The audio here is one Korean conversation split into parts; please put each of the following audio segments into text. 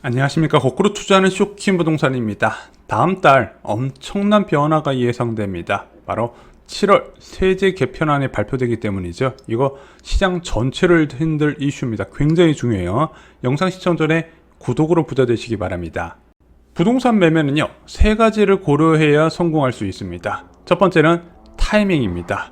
안녕하십니까. 거꾸로 투자하는 쇼킹 부동산입니다. 다음 달 엄청난 변화가 예상됩니다. 바로 7월 세제 개편안이 발표되기 때문이죠. 이거 시장 전체를 흔들 이슈입니다. 굉장히 중요해요. 영상 시청 전에 구독으로 부자 되시기 바랍니다. 부동산 매매는요, 세 가지를 고려해야 성공할 수 있습니다. 첫 번째는 타이밍입니다.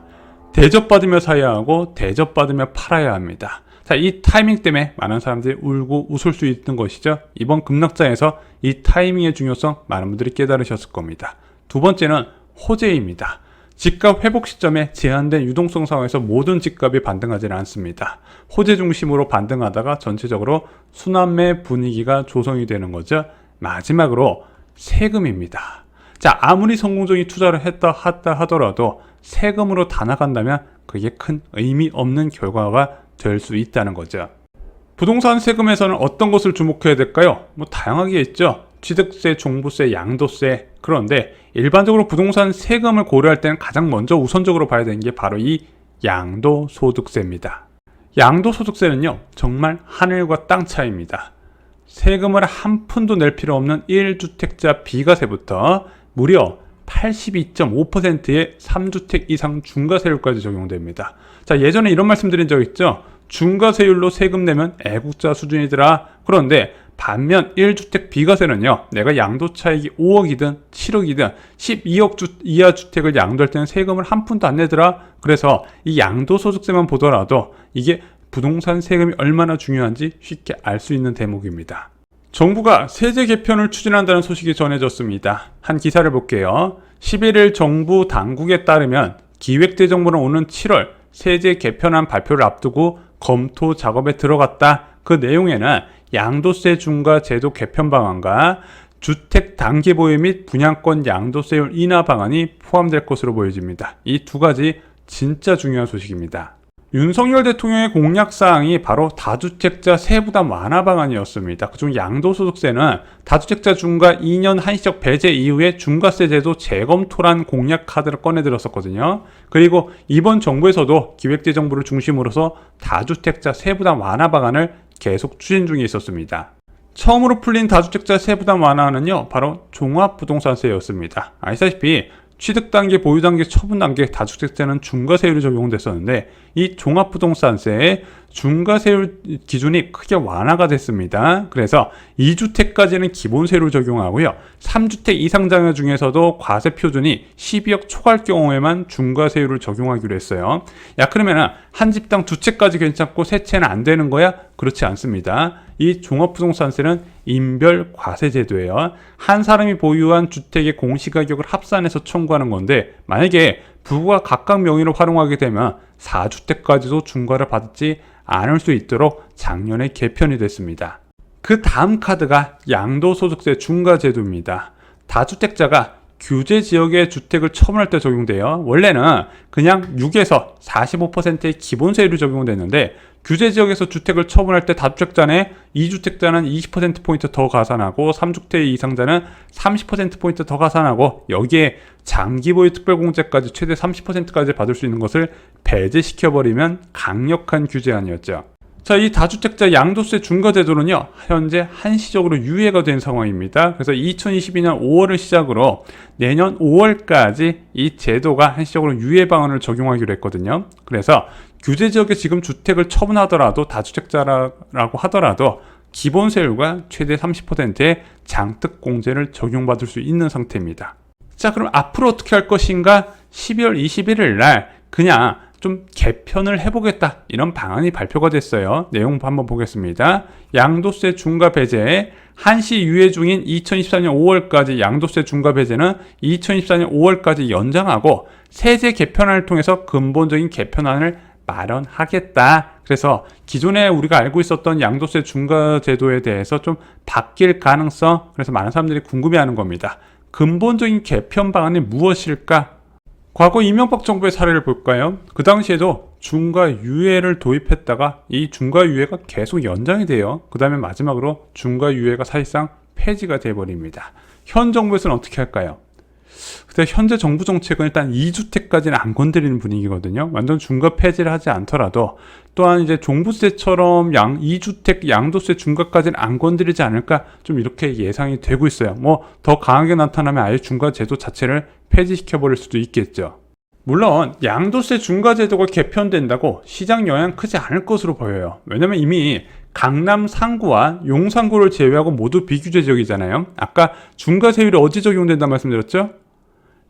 대접받으며 사야 하고 대접받으며 팔아야 합니다. 자, 이 타이밍 때문에 많은 사람들이 울고 웃을 수 있는 것이죠. 이번 급락장에서 이 타이밍의 중요성 많은 분들이 깨달으셨을 겁니다. 두 번째는 호재입니다. 집값 회복 시점에 제한된 유동성 상황에서 모든 집값이 반등하지는 않습니다. 호재 중심으로 반등하다가 전체적으로 순환매 분위기가 조성이 되는 거죠. 마지막으로 세금입니다. 자, 아무리 성공적인 투자를 했다 하더라도 세금으로 다 나간다면 그게 큰 의미 없는 결과가 될 수 있다는 거죠. 부동산 세금에서는 어떤 것을 주목해야 될까요? 다양하게 있죠. 취득세, 종부세, 양도세. 그런데 일반적으로 부동산 세금을 고려할 때는 가장 먼저 우선적으로 봐야 되는 게 바로 이 양도소득세입니다. 양도소득세는요, 정말 하늘과 땅 차이입니다. 세금을 한 푼도 낼 필요 없는 1주택자 비과세부터 무려 82.5%의 3주택 이상 중과세율까지 적용됩니다. 자, 예전에 이런 말씀 드린 적 있죠? 중과세율로 세금 내면 애국자 수준이더라. 그런데 반면 1주택 비과세는요, 내가 양도차익이 5억이든 7억이든 12억 이하 주택을 양도할 때는 세금을 한 푼도 안 내더라. 그래서 이 양도소득세만 보더라도 이게 부동산 세금이 얼마나 중요한지 쉽게 알 수 있는 대목입니다. 정부가 세제 개편을 추진한다는 소식이 전해졌습니다. 한 기사를 볼게요. 11일 정부 당국에 따르면 기획재정부는 오는 7월 세제 개편안 발표를 앞두고 검토 작업에 들어갔다. 그 내용에는 양도세 중과 제도 개편 방안과 주택 단기 보유 및 분양권 양도세율 인하 방안이 포함될 것으로 보여집니다. 이 두 가지 진짜 중요한 소식입니다. 윤석열 대통령의 공약사항이 바로 다주택자 세부담 완화 방안이었습니다. 그중 양도소득세는 다주택자 중과 2년 한시적 배제 이후에 중과세 제도 재검토란 공약 카드를 꺼내들었었거든요. 그리고 이번 정부에서도 기획재정부를 중심으로서 다주택자 세부담 완화 방안을 계속 추진 중에 있었습니다. 처음으로 풀린 다주택자 세부담 완화는요, 바로 종합부동산세였습니다. 아시다시피 취득단계, 보유단계, 처분단계 다주택자는 중과세율이 적용됐었는데 이 종합부동산세의 중과세율 기준이 크게 완화가 됐습니다. 그래서 2주택까지는 기본세율을 적용하고요. 3주택 이상 장려 중에서도 과세 표준이 12억 초과할 경우에만 중과세율을 적용하기로 했어요. 야, 그러면은 한 집당 두 채까지 괜찮고 세 채는 안 되는 거야? 그렇지 않습니다. 이 종합부동산세는 인별 과세제도예요. 한 사람이 보유한 주택의 공시가격을 합산해서 청구하는 건데, 만약에 부부가 각각 명의로 활용하게 되면 4주택까지도 중과를 받지 않을 수 있도록 작년에 개편이 됐습니다. 그 다음 카드가 양도소득세 중과제도입니다. 다주택자가 규제 지역의 주택을 처분할 때 적용돼요. 원래는 그냥 6에서 45%의 기본세율이 적용됐는데 규제 지역에서 주택을 처분할 때 다주택자는 2주택자는 20%포인트 더 가산하고 3주택 이상자는 30%포인트 더 가산하고 여기에 장기보유 특별공제까지 최대 30%까지 받을 수 있는 것을 배제시켜버리면 강력한 규제안이었죠. 자, 이 다주택자 양도세 중과제도는요, 현재 한시적으로 유예가 된 상황입니다. 그래서 2022년 5월을 시작으로 내년 5월까지 이 제도가 한시적으로 유예 방안을 적용하기로 했거든요. 그래서 규제 지역에 지금 주택을 처분하더라도 다주택자라고 하더라도 기본세율과 최대 30%의 장특공제를 적용받을 수 있는 상태입니다. 자, 그럼 앞으로 어떻게 할 것인가? 12월 21일 날 그냥 좀 개편을 해보겠다, 이런 방안이 발표가 됐어요. 내용 한번 보겠습니다. 양도세 중과 배제, 한시 유예 중인 2024년 5월까지 양도세 중과 배제는 2024년 5월까지 연장하고 세제 개편안을 통해서 근본적인 개편안을 마련하겠다. 그래서 기존에 우리가 알고 있었던 양도세 중과 제도에 대해서 좀 바뀔 가능성, 그래서 많은 사람들이 궁금해하는 겁니다. 근본적인 개편 방안이 무엇일까? 과거 이명박 정부의 사례를 볼까요? 그 당시에도 중과유예를 도입했다가 이 중과유예가 계속 연장이 돼요. 그 다음에 마지막으로 중과유예가 사실상 폐지가 돼버립니다. 현 정부에서는 어떻게 할까요? 그래서 현재 정부 정책은 일단 2주택까지는 안 건드리는 분위기거든요. 완전 중과 폐지를 하지 않더라도 또한 이제 종부세처럼 2주택 양도세 중과까지는 안 건드리지 않을까 좀 이렇게 예상이 되고 있어요. 뭐 더 강하게 나타나면 아예 중과 제도 자체를 폐지시켜 버릴 수도 있겠죠. 물론 양도세 중과 제도가 개편된다고 시장 영향 크지 않을 것으로 보여요. 왜냐면 이미 강남 상구와 용산구를 제외하고 모두 비규제 지역이잖아요. 아까 중과세율이 어디 적용된다 말씀드렸죠?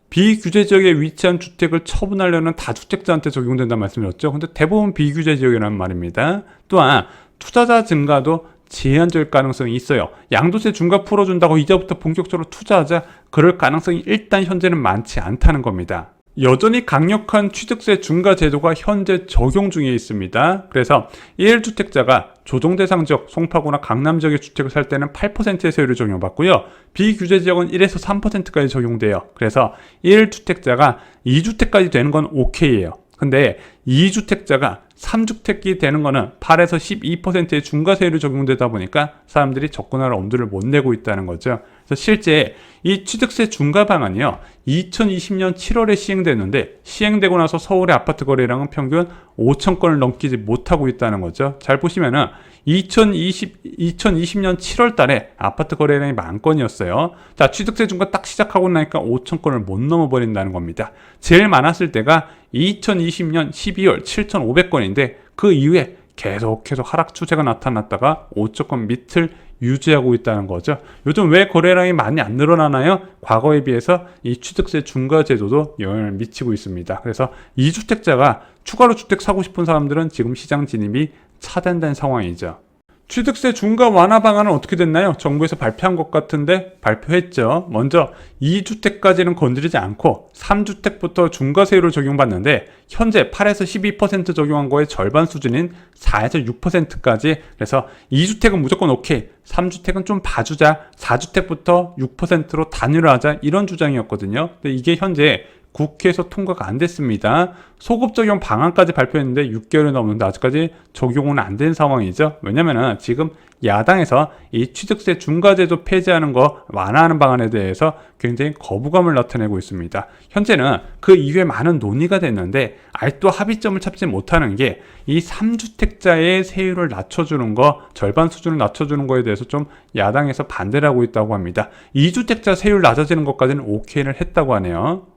비규제 지역에 위치한 주택을 처분하려는 다주택자한테 적용된다 말씀드렸죠. 근데 대부분 비규제 지역이라는 말입니다. 또한 투자자 증가도 제한적일 가능성이 있어요. 양도세 중과 풀어준다고 이제부터 본격적으로 투자하자 그럴 가능성이 일단 현재는 많지 않다는 겁니다. 여전히 강력한 취득세 중과 제도가 현재 적용 중에 있습니다. 그래서 1주택자가 조정대상 지역, 송파구나 강남 지역의 주택을 살 때는 8%의 세율을 적용받고요. 비규제 지역은 1에서 3%까지 적용돼요. 그래서 1주택자가 2주택까지 되는 건 오케이예요. 근데 2주택자가 3주택이 되는 거는 8에서 12%의 중과세율이 적용되다 보니까 사람들이 접근할 엄두를 못 내고 있다는 거죠. 그래서 실제 이 취득세 중과 방안이요, 2020년 7월에 시행됐는데 시행되고 나서 서울의 아파트 거래량은 평균 5천 건을 넘기지 못하고 있다는 거죠. 잘 보시면은 2020년 7월 달에 아파트 거래량이 10,000건이었어요. 자, 취득세 중과 딱 시작하고 나니까 5천 건을 못 넘어버린다는 겁니다. 제일 많았을 때가 2020년 12월 7,500건인데 그 이후에 계속 하락 추세가 나타났다가 5천 건 밑을 유지하고 있다는 거죠. 요즘 왜 거래량이 많이 안 늘어나나요? 과거에 비해서 이 취득세 중과 제도도 영향을 미치고 있습니다. 그래서 2주택자가 추가로 주택 사고 싶은 사람들은 지금 시장 진입이 차단된 상황이죠. 취득세 중과 완화 방안은 어떻게 됐나요? 정부에서 발표한 것 같은데 발표했죠. 먼저 2주택까지는 건드리지 않고 3주택부터 중과세율을 적용받는데 현재 8에서 12% 적용한 거의 절반 수준인 4에서 6%까지. 그래서 2주택은 무조건 오케이, 3주택은 좀 봐주자, 4주택부터 6%로 단일화하자, 이런 주장이었거든요. 근데 이게 현재 국회에서 통과가 안 됐습니다. 소급 적용 방안까지 발표했는데 6개월이 넘는데 아직까지 적용은 안 된 상황이죠. 왜냐면은 지금 야당에서 이 취득세 중과제도 폐지하는 거 완화하는 방안에 대해서 굉장히 거부감을 나타내고 있습니다. 현재는 그 이후에 많은 논의가 됐는데 아직도 합의점을 찾지 못하는 게 이 3주택자의 세율을 낮춰주는 거, 절반 수준을 낮춰주는 거에 대해서 좀 야당에서 반대를 하고 있다고 합니다. 2주택자 세율 낮아지는 것까지는 오케이를 했다고 하네요.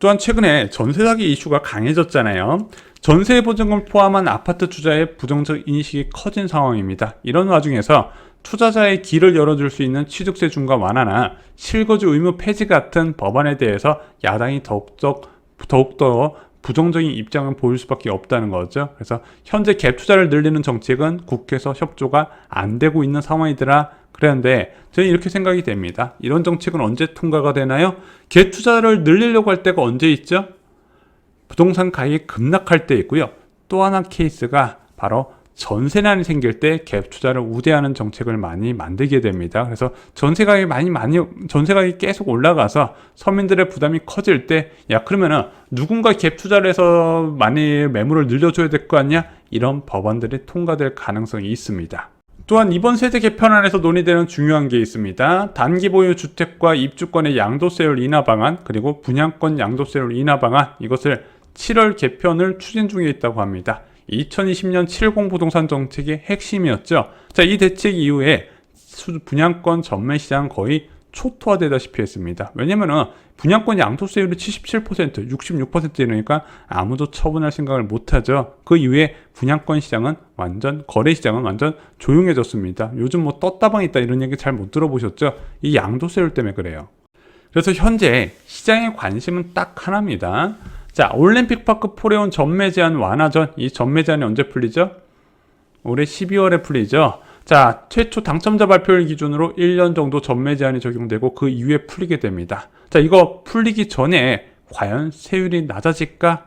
또한 최근에 전세 사기 이슈가 강해졌잖아요. 전세 보증금을 포함한 아파트 투자의 부정적 인식이 커진 상황입니다. 이런 와중에서 투자자의 길을 열어줄 수 있는 취득세 중과 완화나 실거주 의무 폐지 같은 법안에 대해서 야당이 더욱더 부정적인 입장을 보일 수밖에 없다는 거죠. 그래서 현재 갭 투자를 늘리는 정책은 국회에서 협조가 안 되고 있는 상황이더라. 그런데 저는 이렇게 생각이 됩니다. 이런 정책은 언제 통과가 되나요? 갭 투자를 늘리려고 할 때가 언제 있죠? 부동산 가격이 급락할 때 있고요. 또 하나 케이스가 바로 전세난이 생길 때 갭 투자를 우대하는 정책을 많이 만들게 됩니다. 그래서 전세 가격이 계속 올라가서 서민들의 부담이 커질 때, 야, 그러면은 누군가 갭 투자를 해서 많이 매물을 늘려줘야 될 거 아니야? 이런 법안들이 통과될 가능성이 있습니다. 또한 이번 세제 개편안에서 논의되는 중요한 게 있습니다. 단기 보유 주택과 입주권의 양도세율 인하 방안, 그리고 분양권 양도세율 인하 방안, 이것을 7월 개편을 추진 중에 있다고 합니다. 2020년 7.10 부동산 정책의 핵심이었죠. 자, 이 대책 이후에 분양권 전매 시장 거의 초토화되다시피 했습니다. 왜냐면은 분양권 양도세율이 77%, 66% 이러니까 아무도 처분할 생각을 못하죠. 그 이후에 분양권 시장은 거래 시장은 완전 조용해졌습니다. 요즘 뭐 떴다방 있다 이런 얘기 잘 못 들어보셨죠? 이 양도세율 때문에 그래요. 그래서 현재 시장의 관심은 딱 하나입니다. 자, 올림픽파크 포레온 전매 제한 완화 전, 이 전매 제한이 언제 풀리죠? 올해 12월에 풀리죠. 자, 최초 당첨자 발표를 기준으로 1년 정도 전매 제한이 적용되고 그 이후에 풀리게 됩니다. 자, 이거 풀리기 전에 과연 세율이 낮아질까?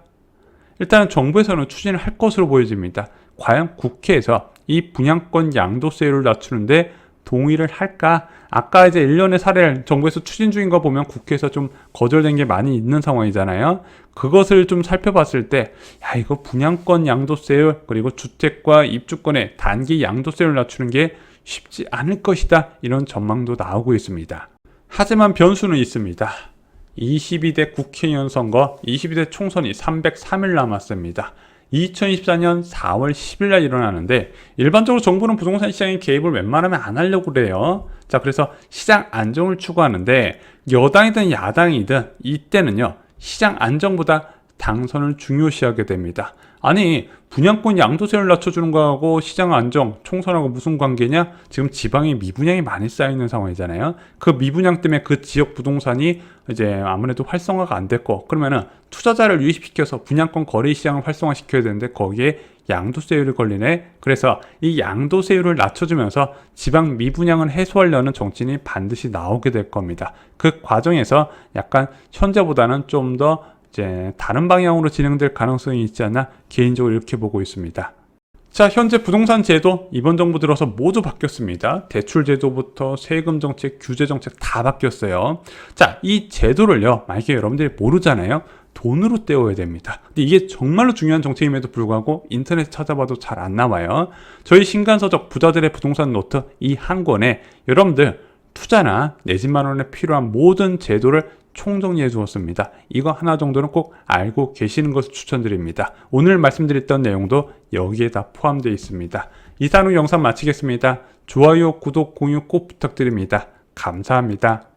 일단은 정부에서는 추진을 할 것으로 보여집니다. 과연 국회에서 이 분양권 양도세율을 낮추는데 동의를 할까? 아까 이제 1년의 사례를 정부에서 추진 중인 거 보면 국회에서 좀 거절된 게 많이 있는 상황이잖아요. 그것을 좀 살펴봤을 때, 야, 이거 분양권 양도세율, 그리고 주택과 입주권의 단기 양도세율을 낮추는 게 쉽지 않을 것이다. 이런 전망도 나오고 있습니다. 하지만 변수는 있습니다. 22대 국회의원 선거, 22대 총선이 303일 남았습니다. 2024년 4월 10일 날 일어나는데 일반적으로 정부는 부동산 시장에 개입을 웬만하면 안 하려고 그래요. 자, 그래서 시장 안정을 추구하는데 여당이든 야당이든 이때는요, 시장 안정보다 당선을 중요시하게 됩니다. 아니, 분양권 양도세를 낮춰주는 거하고 시장 안정, 총선하고 무슨 관계냐? 지금 지방에 미분양이 많이 쌓여있는 상황이잖아요. 그 미분양 때문에 그 지역 부동산이 이제 아무래도 활성화가 안 됐고, 그러면은 투자자를 유입시켜서 분양권 거래 시장을 활성화시켜야 되는데 거기에 양도세율이 걸리네. 그래서 이 양도세율을 낮춰주면서 지방 미분양을 해소하려는 정치인이 반드시 나오게 될 겁니다. 그 과정에서 약간 현재보다는 좀 더 이제 다른 방향으로 진행될 가능성이 있지 않나 개인적으로 이렇게 보고 있습니다. 자, 현재 부동산 제도 이번 정부 들어서 모두 바뀌었습니다. 대출 제도부터 세금 정책, 규제 정책 다 바뀌었어요. 자, 이 제도를요, 만약에 여러분들이 모르잖아요. 돈으로 떼어야 됩니다. 근데 이게 정말로 중요한 정책임에도 불구하고 인터넷 찾아봐도 잘 안 나와요. 저희 신간서적 부자들의 부동산 노트 이 한 권에 여러분들 투자나 내 집 마련에 필요한 모든 제도를 총정리해 주었습니다. 이거 하나 정도는 꼭 알고 계시는 것을 추천드립니다. 오늘 말씀드렸던 내용도 여기에 다 포함되어 있습니다. 이상 후 영상 마치겠습니다. 좋아요, 구독, 공유 꼭 부탁드립니다. 감사합니다.